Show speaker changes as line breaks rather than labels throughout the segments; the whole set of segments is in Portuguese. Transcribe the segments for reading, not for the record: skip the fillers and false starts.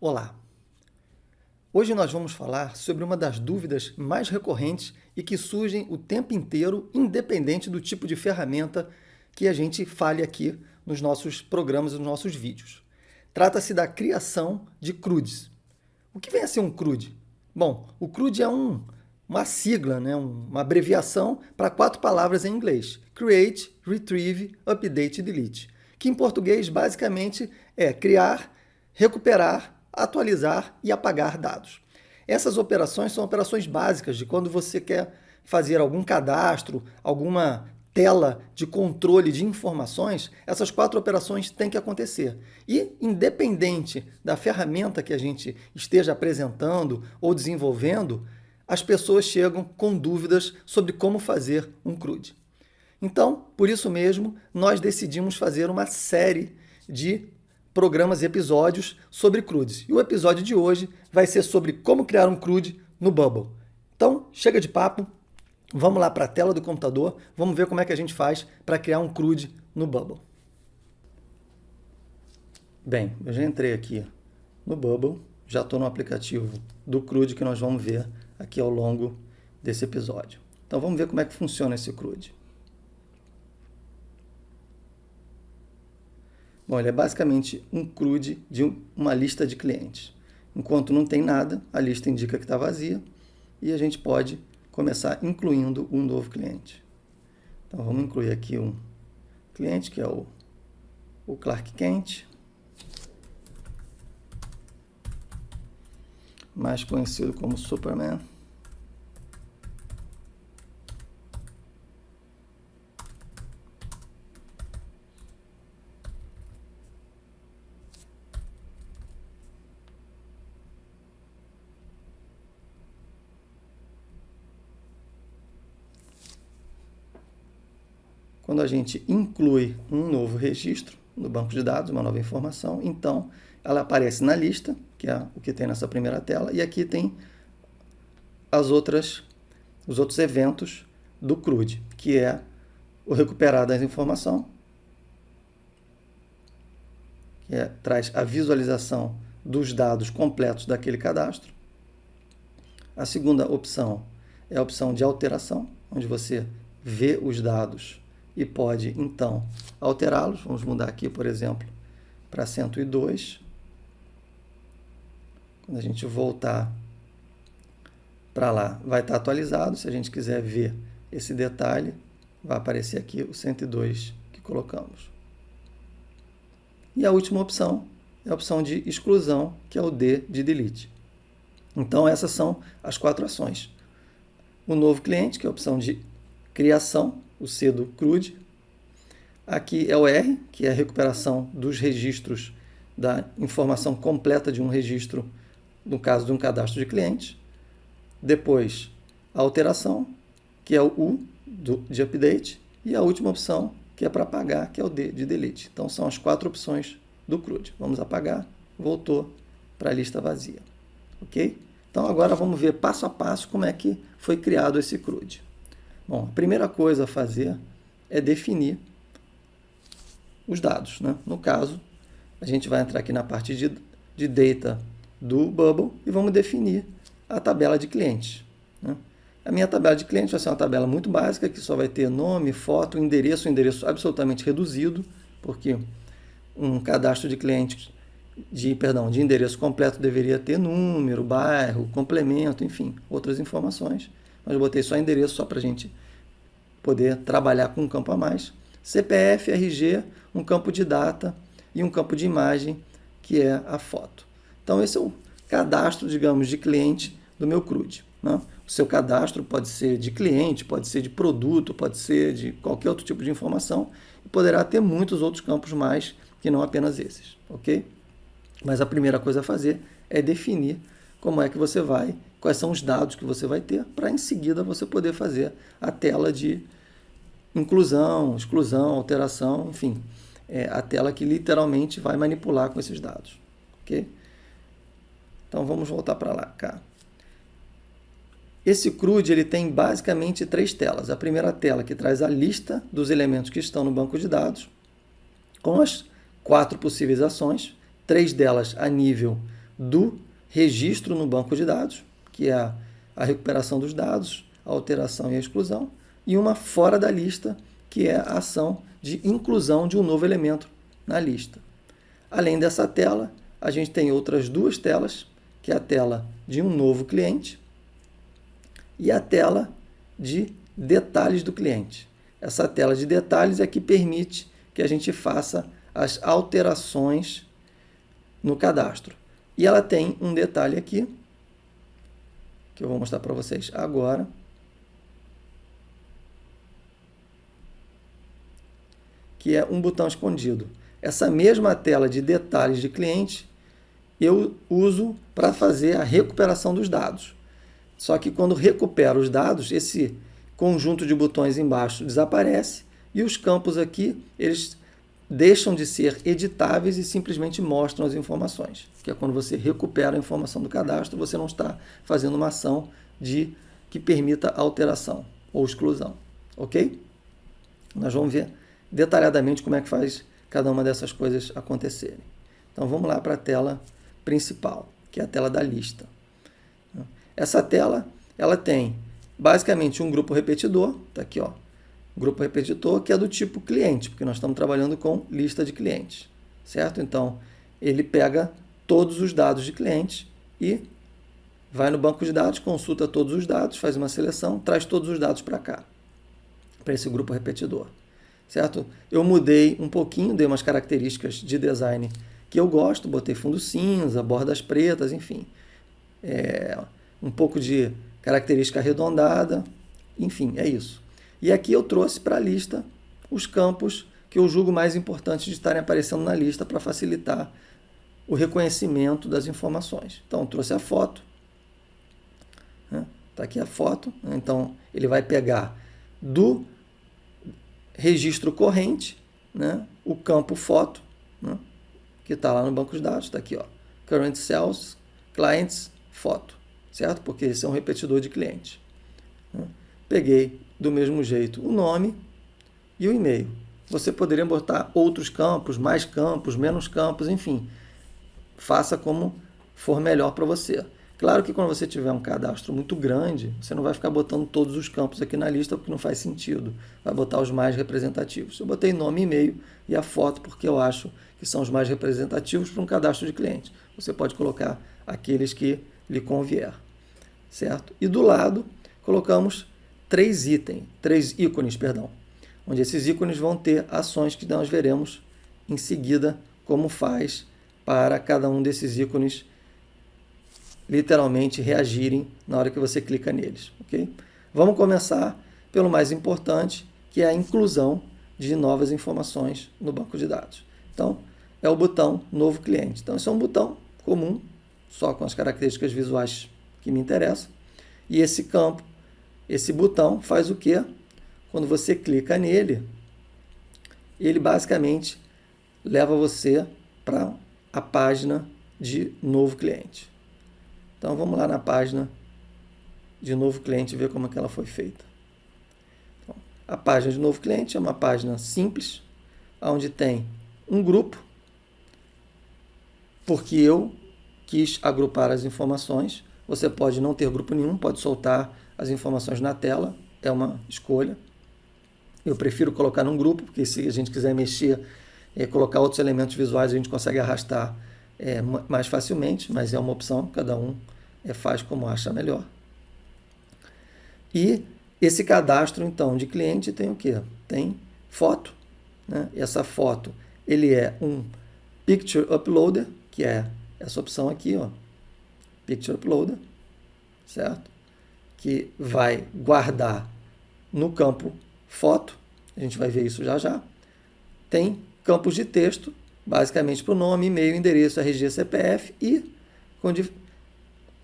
Olá! Hoje nós vamos falar sobre uma das dúvidas mais recorrentes e que surgem o tempo inteiro, independente do tipo de ferramenta que a gente fale aqui nos nossos programas e nos nossos vídeos. Trata-se da criação de CRUDs. O que vem a ser um CRUD? Bom, o CRUD é uma sigla, uma abreviação para 4 palavras em inglês: Create, Retrieve, Update e Delete, que em português basicamente é criar, recuperar, atualizar e apagar dados. Essas operações são operações básicas de quando você quer fazer algum cadastro, alguma tela de controle de informações. Essas 4 operações têm que acontecer. E, independente da ferramenta que a gente esteja apresentando ou desenvolvendo, as pessoas chegam com dúvidas sobre como fazer um CRUD. Então, por isso mesmo, nós decidimos fazer uma série de programas e episódios sobre CRUDs. E o episódio de hoje vai ser sobre como criar um CRUD no Bubble. Então, chega de papo, vamos lá para a tela do computador, vamos ver como é que a gente faz para criar um CRUD no Bubble. Bem, eu já entrei aqui no Bubble, já estou no aplicativo do CRUD que nós vamos ver aqui ao longo desse episódio. Então, vamos ver como é que funciona esse CRUD. Bom, ele é basicamente um CRUD de uma lista de clientes. Enquanto não tem nada, a lista indica que está vazia e a gente pode começar incluindo um novo cliente. Então, vamos incluir aqui um cliente que é o Clark Kent, mais conhecido como Superman. Quando a gente inclui um novo registro no banco de dados, uma nova informação, então ela aparece na lista, que é o que tem nessa primeira tela, e aqui tem os outros eventos do CRUD, que é o recuperar da informação, que traz a visualização dos dados completos daquele cadastro. A segunda opção é a opção de alteração, onde você vê os dados e pode, então, alterá-los. Vamos mudar aqui, por exemplo, para 102. Quando a gente voltar para lá, vai estar atualizado. Se a gente quiser ver esse detalhe, vai aparecer aqui o 102 que colocamos. E a última opção é a opção de exclusão, que é o D de delete. Então, essas são as 4 ações. O novo cliente, que é a opção de criação, o C do CRUD. Aqui é o R, que é a recuperação dos registros da informação completa de um registro, no caso de um cadastro de clientes. Depois, a alteração, que é o U de update. E a última opção, que é para apagar, que é o D de delete. Então, são as 4 opções do CRUD. Vamos apagar, voltou para a lista vazia. Ok? Então, agora vamos ver passo a passo como é que foi criado esse CRUD. Bom, a primeira coisa a fazer é definir os dados, né? No caso, a gente vai entrar aqui na parte de data do Bubble e vamos definir a tabela de clientes, né? A minha tabela de clientes vai ser uma tabela muito básica, que só vai ter nome, foto, um endereço absolutamente reduzido, porque um cadastro de clientes de endereço completo deveria ter número, bairro, complemento, enfim, outras informações. Mas eu botei só endereço, só para a gente poder trabalhar com um campo a mais. CPF, RG, um campo de data e um campo de imagem, que é a foto. Então, esse é o cadastro, digamos, de cliente do meu CRUD, né? O seu cadastro pode ser de cliente, pode ser de produto, pode ser de qualquer outro tipo de informação, e poderá ter muitos outros campos mais que não apenas esses, ok? Mas a primeira coisa a fazer é definir como é que você vai, quais são os dados que você vai ter, para em seguida você poder fazer a tela de inclusão, exclusão, alteração, enfim, a tela que literalmente vai manipular com esses dados, ok? Então vamos voltar para lá, cá. Esse CRUD ele tem basicamente 3 telas. A primeira tela que traz a lista dos elementos que estão no banco de dados, com as 4 possíveis ações, 3 delas a nível do registro no banco de dados, que é a recuperação dos dados, a alteração e a exclusão, e uma fora da lista, que é a ação de inclusão de um novo elemento na lista. Além dessa tela, a gente tem outras duas telas, que é a tela de um novo cliente e a tela de detalhes do cliente. Essa tela de detalhes é que permite que a gente faça as alterações no cadastro. E ela tem um detalhe aqui, que eu vou mostrar para vocês agora. Que é um botão escondido. Essa mesma tela de detalhes de cliente eu uso para fazer a recuperação dos dados. Só que quando recupero os dados, esse conjunto de botões embaixo desaparece e os campos aqui, eles deixam de ser editáveis e simplesmente mostram as informações. Que é quando você recupera a informação do cadastro, você não está fazendo uma ação que permita alteração ou exclusão. Ok? Nós vamos ver detalhadamente como é que faz cada uma dessas coisas acontecerem. Então vamos lá para a tela principal, que é a tela da lista. Essa tela, ela tem basicamente um grupo repetidor, está aqui, ó, grupo repetidor, que é do tipo cliente, porque nós estamos trabalhando com lista de clientes, certo? Então, ele pega todos os dados de clientes e vai no banco de dados, consulta todos os dados, faz uma seleção, traz todos os dados para cá, para esse grupo repetidor, certo? Eu mudei um pouquinho, dei umas características de design que eu gosto, botei fundo cinza, bordas pretas, enfim, um pouco de característica arredondada, enfim, é isso. E aqui eu trouxe para a lista os campos que eu julgo mais importantes de estarem aparecendo na lista para facilitar o reconhecimento das informações. Então, eu trouxe a foto, né? Está aqui a foto, né? Então ele vai pegar do registro corrente, né? O campo foto, né? Que está lá no banco de dados, está aqui, ó, Current Sales, Clients, foto, certo? Porque esse é um repetidor de cliente. Né? Peguei do mesmo jeito o nome e o e-mail. Você poderia botar outros campos, mais campos, menos campos, enfim. Faça como for melhor para você. Claro que quando você tiver um cadastro muito grande, você não vai ficar botando todos os campos aqui na lista porque não faz sentido. Vai botar os mais representativos. Eu botei nome, e-mail e a foto porque eu acho que são os mais representativos para um cadastro de cliente. Você pode colocar aqueles que lhe convier, certo? E do lado colocamos três ícones, onde esses ícones vão ter ações que nós veremos em seguida como faz para cada um desses ícones literalmente reagirem na hora que você clica neles, ok? Vamos começar pelo mais importante, que é a inclusão de novas informações no banco de dados. Então, é o botão Novo Cliente. Então, esse é um botão comum, só com as características visuais que me interessam. E esse campo, esse botão faz o quê? Quando você clica nele, ele basicamente leva você para a página de Novo Cliente. Então, vamos lá na página de Novo Cliente e ver como é que ela foi feita. Então, a página de Novo Cliente é uma página simples, onde tem um grupo, porque eu quis agrupar as informações. Você pode não ter grupo nenhum, pode soltar as informações na tela, é uma escolha. Eu prefiro colocar num grupo, porque se a gente quiser mexer, colocar outros elementos visuais, a gente consegue arrastar mais facilmente, mas é uma opção, cada um faz como acha melhor. E esse cadastro, então, de cliente tem o quê? Tem foto, né? E essa foto, ele é um Picture Uploader, que é essa opção aqui, ó, Picture Uploader, certo? Que vai guardar no campo foto, a gente vai ver isso já já. Tem campos de texto, basicamente para o nome, e-mail, endereço, RG, CPF e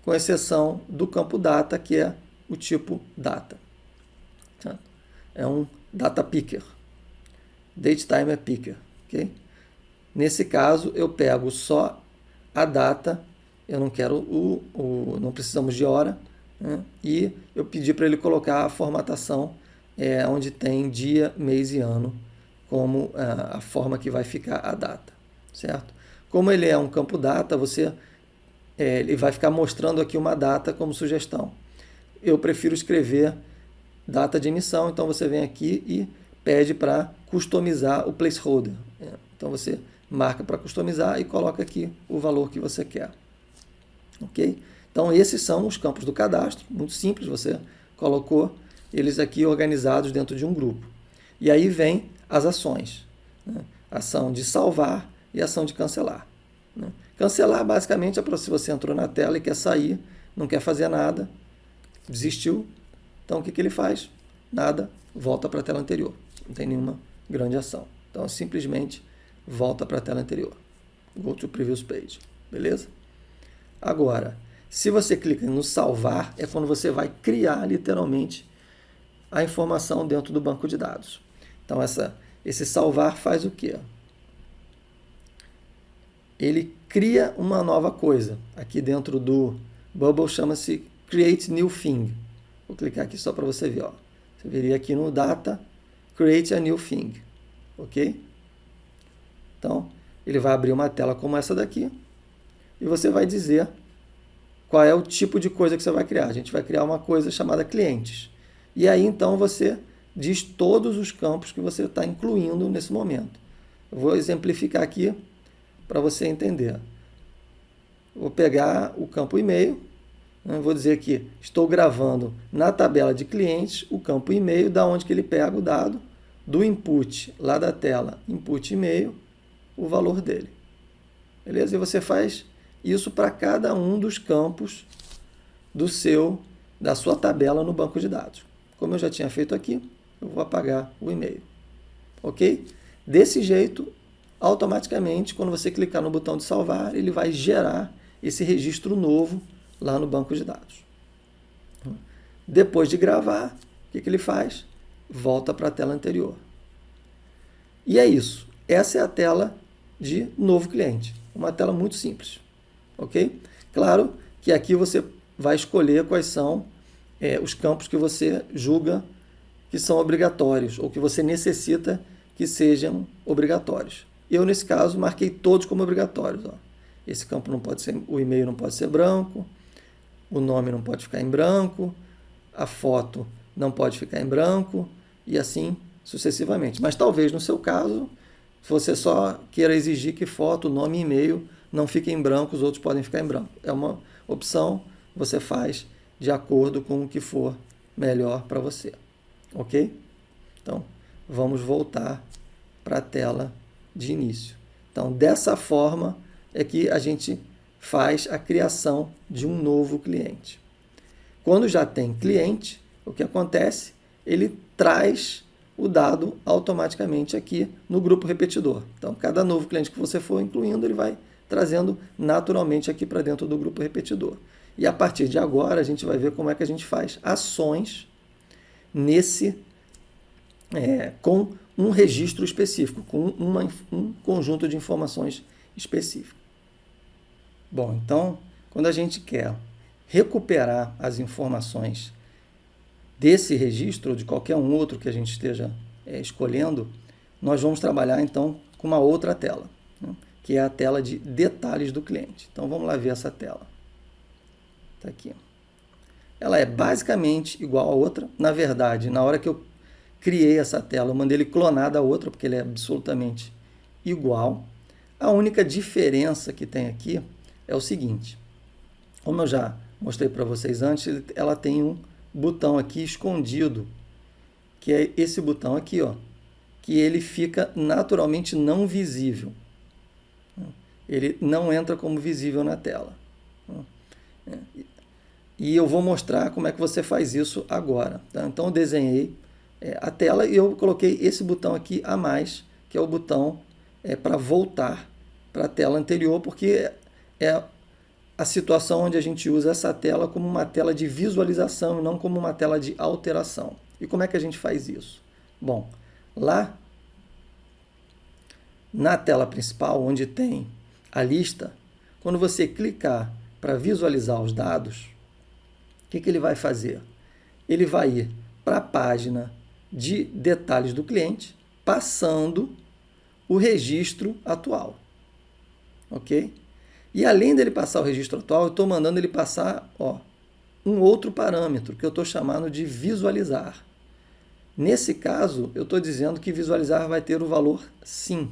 com exceção do campo data, que é o tipo data. É um data picker. Date time é picker, ok? Nesse caso, eu pego só a data, eu não quero não precisamos de hora, né? E eu pedi para ele colocar a formatação onde tem dia, mês e ano, como a forma que vai ficar a data, certo? Como ele é um campo data, você ele vai ficar mostrando aqui uma data como sugestão. Eu prefiro escrever data de emissão, então você vem aqui e pede para customizar o placeholder. Então você marca para customizar e coloca aqui o valor que você quer. Ok? Então esses são os campos do cadastro, muito simples, você colocou eles aqui organizados dentro de um grupo. E aí vem as ações, né? Ação de salvar e ação de cancelar, né? Cancelar basicamente é para se você entrou na tela e quer sair, não quer fazer nada, desistiu, então o que ele faz? Nada, volta para a tela anterior, não tem nenhuma grande ação. Então simplesmente volta para a tela anterior. Go to Previous Page, beleza? Agora, se você clica no salvar, é quando você vai criar literalmente a informação dentro do banco de dados. Então esse salvar faz o quê? Ele cria uma nova coisa. Aqui dentro do Bubble chama-se Create New Thing. Vou clicar aqui só para você ver. Ó. Você viria aqui no Data, Create a New Thing. Ok? Então, ele vai abrir uma tela como essa daqui e você vai dizer qual é o tipo de coisa que você vai criar. A gente vai criar uma coisa chamada clientes. E aí, então, você diz todos os campos que você está incluindo nesse momento. Eu vou exemplificar aqui para você entender. Vou pegar o campo e-mail, né? Vou dizer que estou gravando na tabela de clientes o campo e-mail, da onde que ele pega o dado do input, lá da tela, input e-mail, o valor dele. Beleza? E você faz isso para cada um dos campos da sua tabela no banco de dados. Como eu já tinha feito aqui, eu vou apagar o e-mail. Ok? Desse jeito, automaticamente, quando você clicar no botão de salvar, ele vai gerar esse registro novo lá no banco de dados. Depois de gravar, o que ele faz? Volta para a tela anterior. E é isso. Essa é a tela de novo cliente. Uma tela muito simples. Ok? Claro que aqui você vai escolher quais são os campos que você julga que são obrigatórios ou que você necessita que sejam obrigatórios. Eu, nesse caso, marquei todos como obrigatórios. Ó. Esse campo não pode ser, o e-mail não pode ser branco, o nome não pode ficar em branco, a foto não pode ficar em branco e assim sucessivamente. Mas talvez no seu caso, se você só queira exigir que foto, nome e e-mail não fiquem em branco, os outros podem ficar em branco. É uma opção, você faz de acordo com o que for melhor para você. Ok? Então, vamos voltar para a tela de início. Então, dessa forma é que a gente faz a criação de um novo cliente. Quando já tem cliente, o que acontece? Ele traz o dado automaticamente aqui no grupo repetidor. Então, cada novo cliente que você for incluindo, ele vai trazendo naturalmente aqui para dentro do grupo repetidor. E a partir de agora, a gente vai ver como é que a gente faz ações com um registro específico, com um conjunto de informações específico. Bom, então, quando a gente quer recuperar as informações desse registro ou de qualquer um outro que a gente esteja escolhendo, nós vamos trabalhar, então, com uma outra tela, né, que é a tela de detalhes do cliente. Então, vamos lá ver essa tela. Está aqui. Ela é basicamente igual a outra. Na verdade, na hora que eu criei essa tela, eu mandei ele clonar da outra, porque ele é absolutamente igual. A única diferença que tem aqui é o seguinte. Como eu já mostrei para vocês antes, ela tem um botão aqui escondido, que é esse botão aqui, ó, que ele fica naturalmente não visível. Ele não entra como visível na tela. E eu vou mostrar como é que você faz isso agora. Tá? Então, eu desenhei a tela e eu coloquei esse botão aqui a mais, que é o botão para voltar para a tela anterior, porque é a situação onde a gente usa essa tela como uma tela de visualização e não como uma tela de alteração. E como é que a gente faz isso? Bom, lá na tela principal, onde tem a lista, quando você clicar para visualizar os dados, o que ele vai fazer? Ele vai ir para a página de detalhes do cliente, passando o registro atual. Ok? E além dele passar o registro atual, eu estou mandando ele passar um outro parâmetro, que eu estou chamando de visualizar. Nesse caso, eu estou dizendo que visualizar vai ter o valor sim.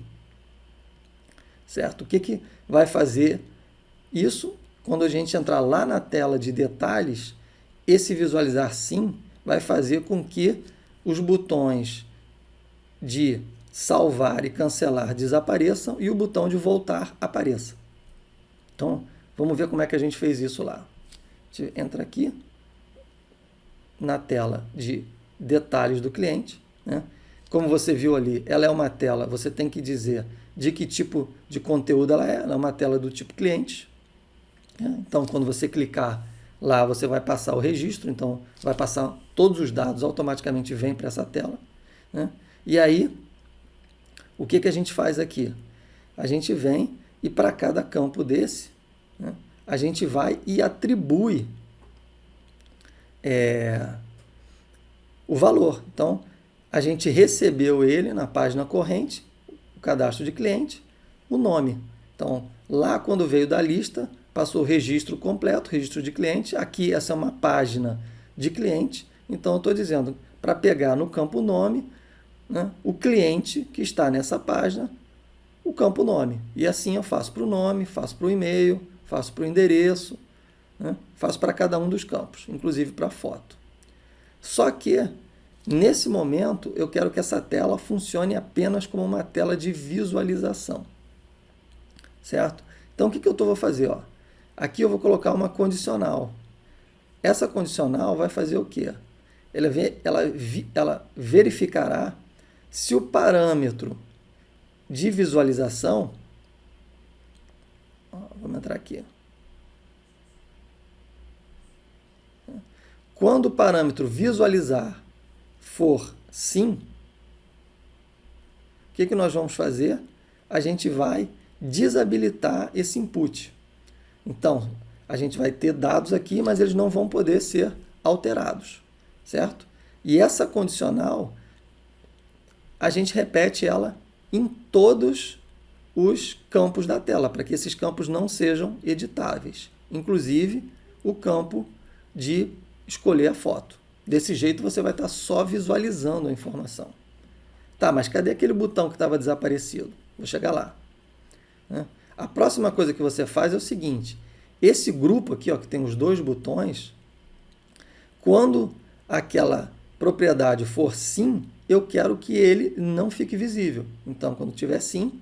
Certo? O que vai fazer isso? Quando a gente entrar lá na tela de detalhes, esse visualizar sim vai fazer com que os botões de salvar e cancelar desapareçam e o botão de voltar apareça. Então, vamos ver como é que a gente fez isso lá. A gente entra aqui na tela de detalhes do cliente, né? Como você viu ali, ela é uma tela, você tem que dizer de que tipo de conteúdo ela é uma tela do tipo cliente. Né? Então, quando você clicar lá, você vai passar o registro, então vai passar todos os dados, automaticamente vem para essa tela. Né? E aí, o que a gente faz aqui? A gente vem e para cada campo desse, né, a gente vai e atribui o valor. Então, a gente recebeu ele na página corrente, o cadastro de cliente, o nome. Então, lá quando veio da lista, passou o registro completo, registro de cliente. Aqui, essa é uma página de cliente. Então, eu estou dizendo, para pegar no campo nome, né, o cliente que está nessa página, o campo nome. E assim eu faço para o nome, faço para o e-mail, faço para o endereço, né, faço para cada um dos campos, inclusive para a foto. Só que, nesse momento, eu quero que essa tela funcione apenas como uma tela de visualização. Certo? Então, o que eu vou fazer? Aqui eu vou colocar uma condicional. Essa condicional vai fazer o quê? Ela verificará se o parâmetro de visualização... Vamos entrar aqui. Quando o parâmetro visualizar for sim, o que nós vamos fazer? A gente vai desabilitar esse input. Então, a gente vai ter dados aqui, mas eles não vão poder ser alterados, certo? E essa condicional, a gente repete ela em todos os campos da tela, para que esses campos não sejam editáveis, inclusive o campo de escolher a foto. Desse jeito você vai estar só visualizando a informação. Tá, mas cadê aquele botão que estava desaparecido? Vou chegar lá. A próxima coisa que você faz é o seguinte, esse grupo aqui, que tem os dois botões, quando aquela propriedade for sim, eu quero que ele não fique visível. Então, quando tiver sim,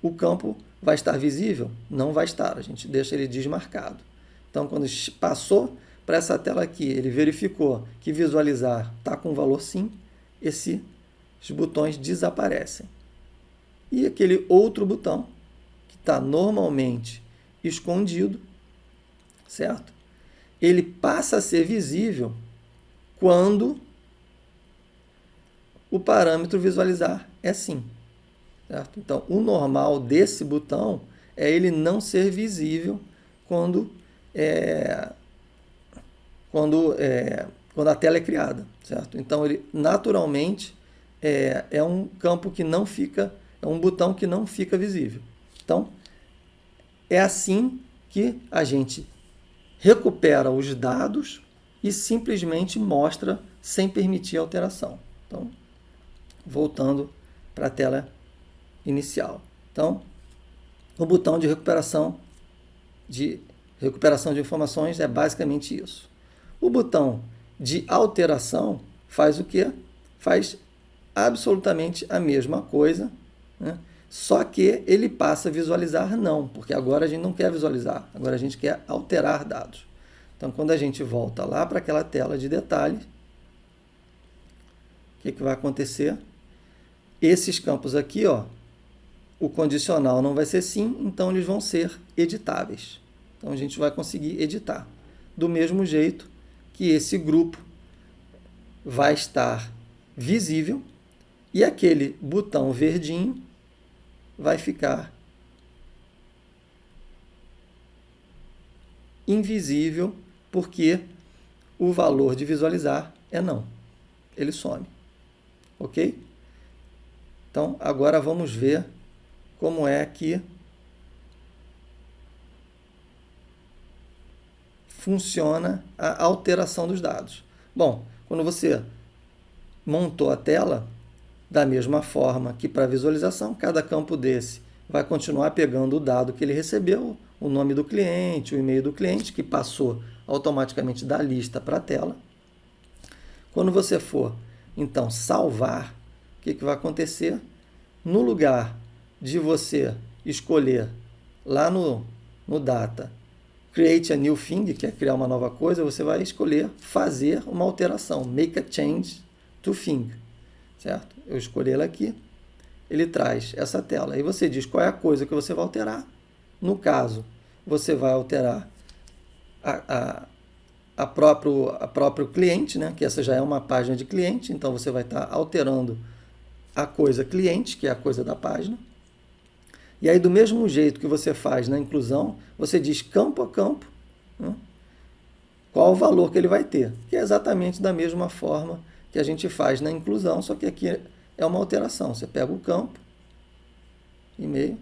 o campo vai estar visível? Não vai estar, a gente deixa ele desmarcado. Então, quando passou para essa tela aqui, ele verificou que visualizar está com valor sim, esses botões desaparecem. E aquele outro botão, que está normalmente escondido, certo? Ele passa a ser visível quando o parâmetro visualizar é sim. Certo? Então, o normal desse botão é ele não ser visível quando a tela é criada. Certo? Então, ele naturalmente é um campo que não fica, é um botão que não fica visível. Então, é assim que a gente recupera os dados e simplesmente mostra sem permitir alteração. Então, voltando para a tela inicial. Então, o botão de recuperação de informações é basicamente isso. O botão de alteração faz o quê? Faz absolutamente a mesma coisa, né? Só que ele passa a visualizar não, porque agora a gente não quer visualizar, agora a gente quer alterar dados. Então, quando a gente volta lá para aquela tela de detalhes, o que vai acontecer? Esses campos aqui, o condicional não vai ser sim, então eles vão ser editáveis. Então, a gente vai conseguir editar. Do mesmo jeito que esse grupo vai estar visível e aquele botão verdinho vai ficar invisível porque o valor de visualizar é não. Ele some. Ok? Então, agora vamos ver como é que funciona a alteração dos dados? Bom, quando você montou a tela, da mesma forma que para visualização, cada campo desse vai continuar pegando o dado que ele recebeu, o nome do cliente, o e-mail do cliente, que passou automaticamente da lista para a tela. Quando você for, então, salvar, o que vai acontecer? No lugar de você escolher lá no Data, Create a New Thing, que é criar uma nova coisa, você vai escolher fazer uma alteração, Make a Change to Thing, certo? Eu escolhi ela aqui, ele traz essa tela. Aí você diz qual é a coisa que você vai alterar. No caso, você vai alterar a próprio cliente, né? Que essa já é uma página de cliente, então você vai estar alterando a coisa cliente, que é a coisa da página. E aí, do mesmo jeito que você faz na inclusão, você diz campo a campo, né, qual o valor que ele vai ter, que é exatamente da mesma forma que a gente faz na inclusão, só que aqui é uma alteração. Você pega o campo, e-mail,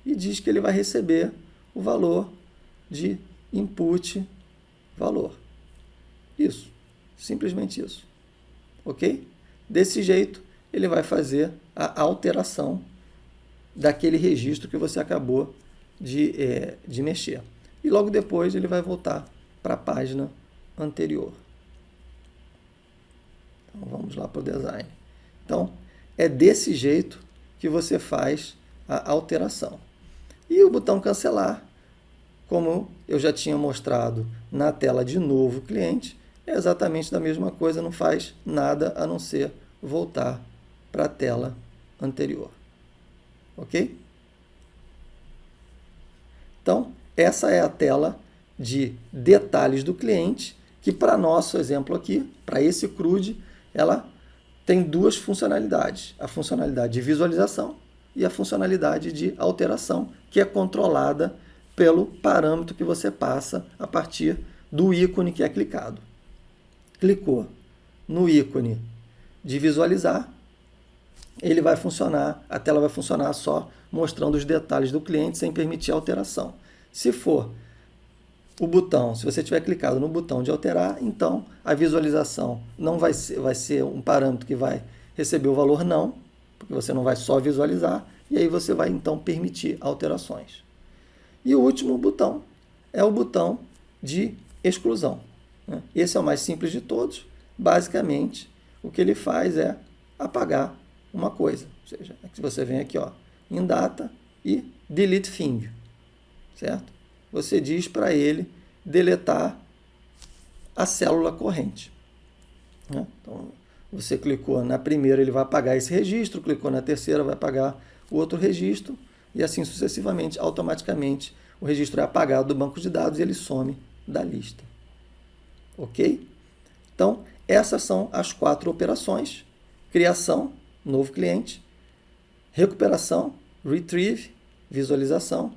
e diz que ele vai receber o valor de input valor. Isso, simplesmente isso. Ok? Desse jeito, ele vai fazer a alteração daquele registro que você acabou de mexer. E logo depois ele vai voltar para a página anterior. Então, vamos lá para o design. Então, é desse jeito que você faz a alteração. E o botão cancelar, como eu já tinha mostrado na tela de novo cliente, é exatamente da mesma coisa, não faz nada a não ser voltar para a tela anterior. Ok? Então, essa é a tela de detalhes do cliente, que para nosso exemplo aqui, para esse CRUD, ela tem duas funcionalidades. A funcionalidade de visualização e a funcionalidade de alteração, que é controlada pelo parâmetro que você passa a partir do ícone que é clicado. Clicou no ícone de visualizar, ele vai funcionar, a tela vai funcionar só mostrando os detalhes do cliente sem permitir alteração. Se for o botão, se você tiver clicado no botão de alterar, então a visualização não vai ser um parâmetro que vai receber o valor não, porque você não vai só visualizar, e aí você vai então permitir alterações. E o último botão é o botão de exclusão. Esse é o mais simples de todos. Basicamente, o que ele faz é apagar uma coisa. Ou seja, aqui você vem aqui, ó, em data e delete thing, certo? Você diz para ele deletar a célula corrente. Então, você clicou na primeira, ele vai apagar esse registro, clicou na terceira, vai apagar o outro registro, e assim sucessivamente, automaticamente, o registro é apagado do banco de dados e ele some da lista. Ok? Então, essas são as 4 operações: criação, novo cliente, recuperação, retrieve, visualização,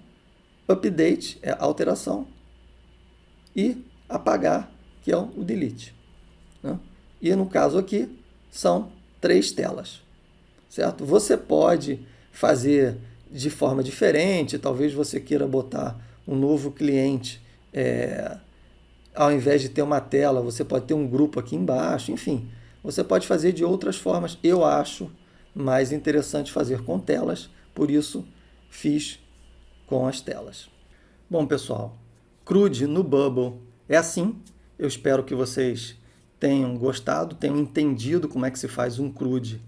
update, é alteração, e apagar, que é o delete. E no caso aqui, são 3 telas, certo? Você pode fazer de forma diferente, talvez você queira botar um novo cliente, ao invés de ter uma tela, você pode ter um grupo aqui embaixo, enfim, você pode fazer de outras formas. Eu acho mais interessante fazer com telas, por isso fiz com as telas. Bom, pessoal, CRUD no Bubble é assim. Eu espero que vocês tenham gostado, tenham entendido como é que se faz um CRUD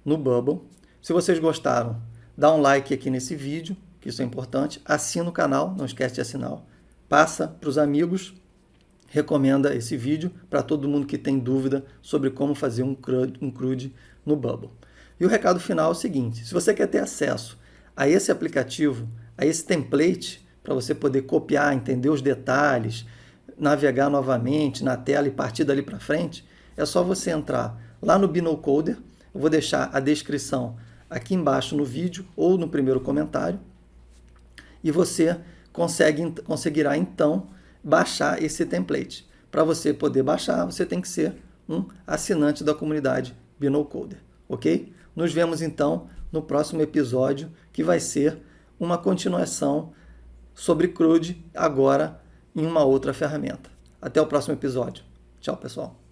no Bubble. Se vocês gostaram, dá um like aqui nesse vídeo, que isso é importante. Assina o canal, não esquece de assinar. Passa para os amigos, recomenda esse vídeo para todo mundo que tem dúvida sobre como fazer um CRUD no Bubble. E o recado final é o seguinte: se você quer ter acesso a esse aplicativo, a esse template, para você poder copiar, entender os detalhes, navegar novamente na tela e partir dali para frente, é só você entrar lá no BinoCoder. Eu vou deixar a descrição aqui embaixo no vídeo ou no primeiro comentário, e você conseguirá então baixar esse template. Para você poder baixar, você tem que ser um assinante da comunidade BinoCoder, ok? Nos vemos então no próximo episódio, que vai ser uma continuação sobre CRUD, agora em uma outra ferramenta. Até o próximo episódio. Tchau, pessoal.